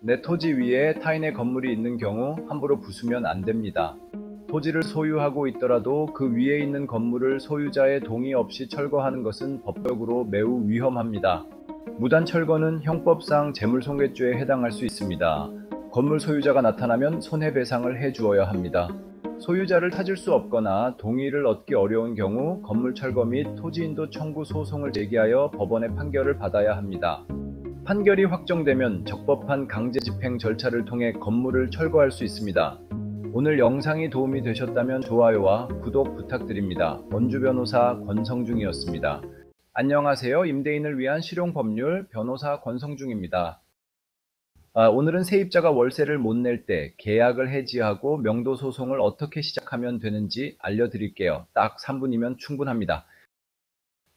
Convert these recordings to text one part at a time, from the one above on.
내 토지 위에 타인의 건물이 있는 경우 함부로 부수면 안 됩니다. 토지를 소유하고 있더라도 그 위에 있는 건물을 소유자의 동의 없이 철거하는 것은 법적으로 매우 위험합니다. 무단 철거는 형법상 재물손괴죄에 해당할 수 있습니다. 건물 소유자가 나타나면 손해배상을 해주어야 합니다. 소유자를 찾을 수 없거나 동의를 얻기 어려운 경우 건물 철거 및 토지인도 청구 소송을 제기하여 법원의 판결을 받아야 합니다. 판결이 확정되면 적법한 강제집행 절차를 통해 건물을 철거할 수 있습니다. 오늘 영상이 도움이 되셨다면 좋아요와 구독 부탁드립니다. 원주 변호사 권성중이었습니다. 안녕하세요. 임대인을 위한 실용법률 변호사 권성중입니다. 오늘은 세입자가 월세를 못 낼 때 계약을 해지하고 명도소송을 어떻게 시작하면 되는지 알려드릴게요. 딱 3분이면 충분합니다.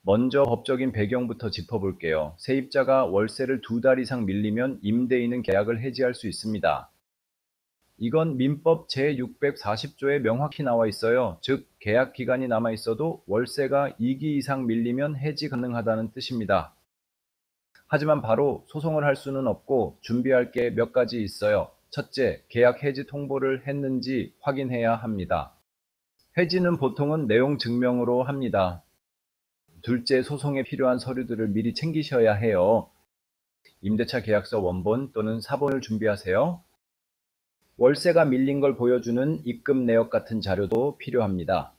먼저 법적인 배경부터 짚어볼게요. 세입자가 월세를 2달 이상 밀리면 임대인은 계약을 해지할 수 있습니다. 이건 민법 제640조에 명확히 나와 있어요. 즉 계약 기간이 남아 있어도 월세가 2기 이상 밀리면 해지 가능하다는 뜻입니다. 하지만 바로 소송을 할 수는 없고 준비할 게 몇 가지 있어요. 첫째, 계약 해지 통보를 했는지 확인해야 합니다. 해지는 보통은 내용 증명으로 합니다. 둘째, 소송에 필요한 서류들을 미리 챙기셔야 해요. 임대차 계약서 원본 또는 사본을 준비하세요. 월세가 밀린 걸 보여주는 입금 내역 같은 자료도 필요합니다.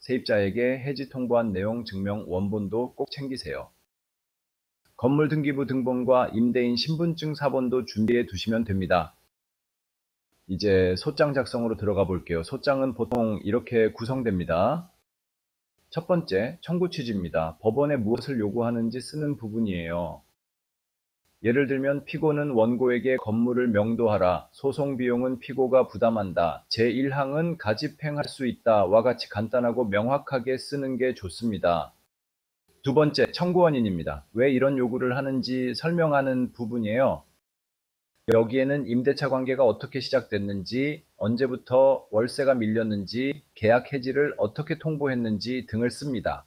세입자에게 해지 통보한 내용 증명 원본도 꼭 챙기세요. 건물등기부 등본과 임대인 신분증 사본도 준비해 두시면 됩니다. 이제 소장 작성으로 들어가 볼게요. 소장은 보통 이렇게 구성됩니다. 첫 번째, 청구 취지입니다. 법원에 무엇을 요구하는지 쓰는 부분이에요. 예를 들면 피고는 원고에게 건물을 명도하라, 소송 비용은 피고가 부담한다, 제1항은 가집행할 수 있다 와 같이 간단하고 명확하게 쓰는 게 좋습니다. 두 번째, 청구 원인입니다. 왜 이런 요구를 하는지 설명하는 부분이에요. 여기에는 임대차 관계가 어떻게 시작됐는지, 언제부터 월세가 밀렸는지, 계약 해지를 어떻게 통보했는지 등을 씁니다.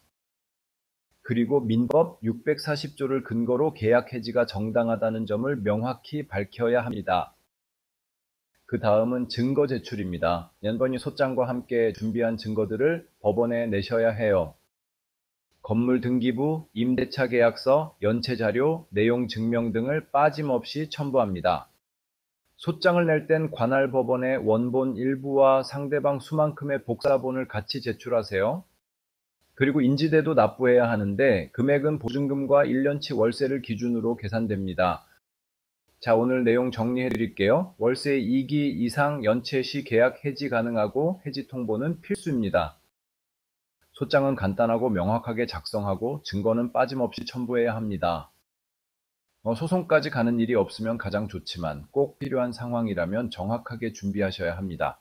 그리고 민법 640조를 근거로 계약 해지가 정당하다는 점을 명확히 밝혀야 합니다. 그 다음은 증거 제출입니다. 연번이 소장과 함께 준비한 증거들을 법원에 내셔야 해요. 건물 등기부, 임대차 계약서, 연체 자료, 내용 증명 등을 빠짐없이 첨부합니다. 소장을 낼 땐 관할 법원에 원본 일부와 상대방 수만큼의 복사본을 같이 제출하세요. 그리고 인지대도 납부해야 하는데 금액은 보증금과 1년치 월세를 기준으로 계산됩니다. 자, 오늘 내용 정리해 드릴게요. 월세 2기 이상 연체 시 계약 해지 가능하고 해지 통보는 필수입니다. 소장은 간단하고 명확하게 작성하고 증거는 빠짐없이 첨부해야 합니다. 소송까지 가는 일이 없으면 가장 좋지만 꼭 필요한 상황이라면 정확하게 준비하셔야 합니다.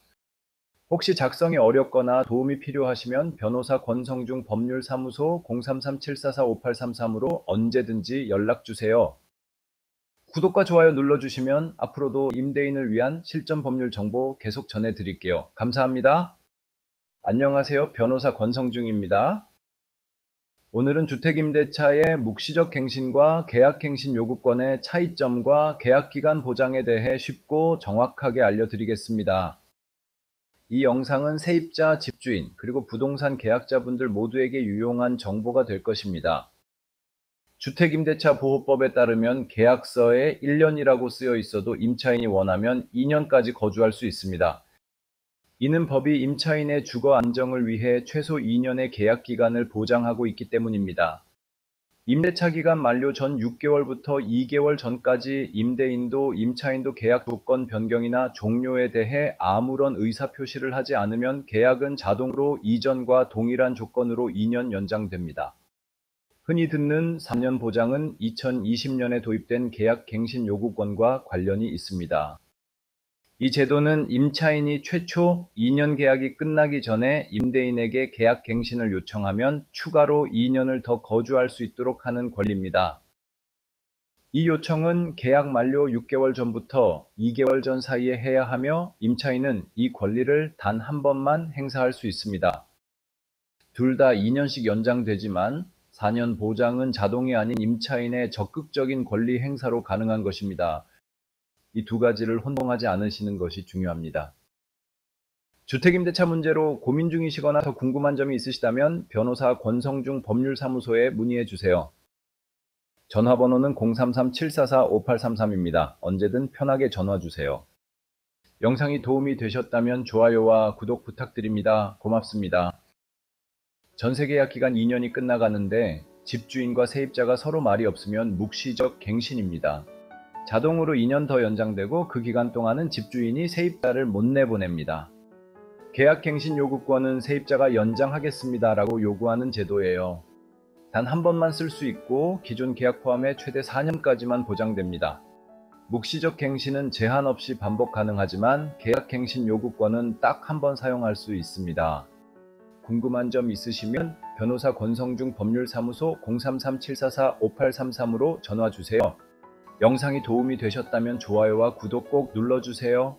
혹시 작성이 어렵거나 도움이 필요하시면 변호사 권성중 법률사무소 033-744-5833으로 언제든지 연락주세요. 구독과 좋아요 눌러주시면 앞으로도 임대인을 위한 실전 법률 정보 계속 전해드릴게요. 감사합니다. 안녕하세요. 변호사 권성중입니다. 오늘은 주택임대차의 묵시적 갱신과 계약갱신 요구권의 차이점과 계약기간 보장에 대해 쉽고 정확하게 알려드리겠습니다. 이 영상은 세입자, 집주인, 그리고 부동산 계약자분들 모두에게 유용한 정보가 될 것입니다. 주택임대차 보호법에 따르면 계약서에 1년이라고 쓰여 있어도 임차인이 원하면 2년까지 거주할 수 있습니다. 이는 법이 임차인의 주거 안정을 위해 최소 2년의 계약 기간을 보장하고 있기 때문입니다. 임대차 기간 만료 전 6개월부터 2개월 전까지 임대인도 임차인도 계약 조건 변경이나 종료에 대해 아무런 의사 표시를 하지 않으면 계약은 자동으로 이전과 동일한 조건으로 2년 연장됩니다. 흔히 듣는 3년 보장은 2020년에 도입된 계약 갱신 요구권과 관련이 있습니다. 이 제도는 임차인이 최초 2년 계약이 끝나기 전에 임대인에게 계약 갱신을 요청하면 추가로 2년을 더 거주할 수 있도록 하는 권리입니다. 이 요청은 계약 만료 6개월 전부터 2개월 전 사이에 해야 하며 임차인은 이 권리를 단 한 번만 행사할 수 있습니다. 둘 다 2년씩 연장되지만 4년 보장은 자동이 아닌 임차인의 적극적인 권리 행사로 가능한 것입니다. 이 두 가지를 혼동하지 않으시는 것이 중요합니다. 주택임대차 문제로 고민 중이시거나 더 궁금한 점이 있으시다면 변호사 권성중 법률사무소에 문의해 주세요. 전화번호는 033-744-5833입니다. 언제든 편하게 전화 주세요. 영상이 도움이 되셨다면 좋아요와 구독 부탁드립니다. 고맙습니다. 전세계약 기간 2년이 끝나가는데 집주인과 세입자가 서로 말이 없으면 묵시적 갱신입니다. 자동으로 2년 더 연장되고 그 기간 동안은 집주인이 세입자를 못 내보냅니다. 계약갱신 요구권은 세입자가 연장하겠습니다라고 요구하는 제도예요. 단 한 번만 쓸 수 있고 기존 계약 포함해 최대 4년까지만 보장됩니다. 묵시적 갱신은 제한 없이 반복 가능하지만 계약갱신 요구권은 딱 한 번 사용할 수 있습니다. 궁금한 점 있으시면 변호사 권성중 법률사무소 033-744-5833으로 전화 주세요. 영상이 도움이 되셨다면 좋아요와 구독 꼭 눌러주세요.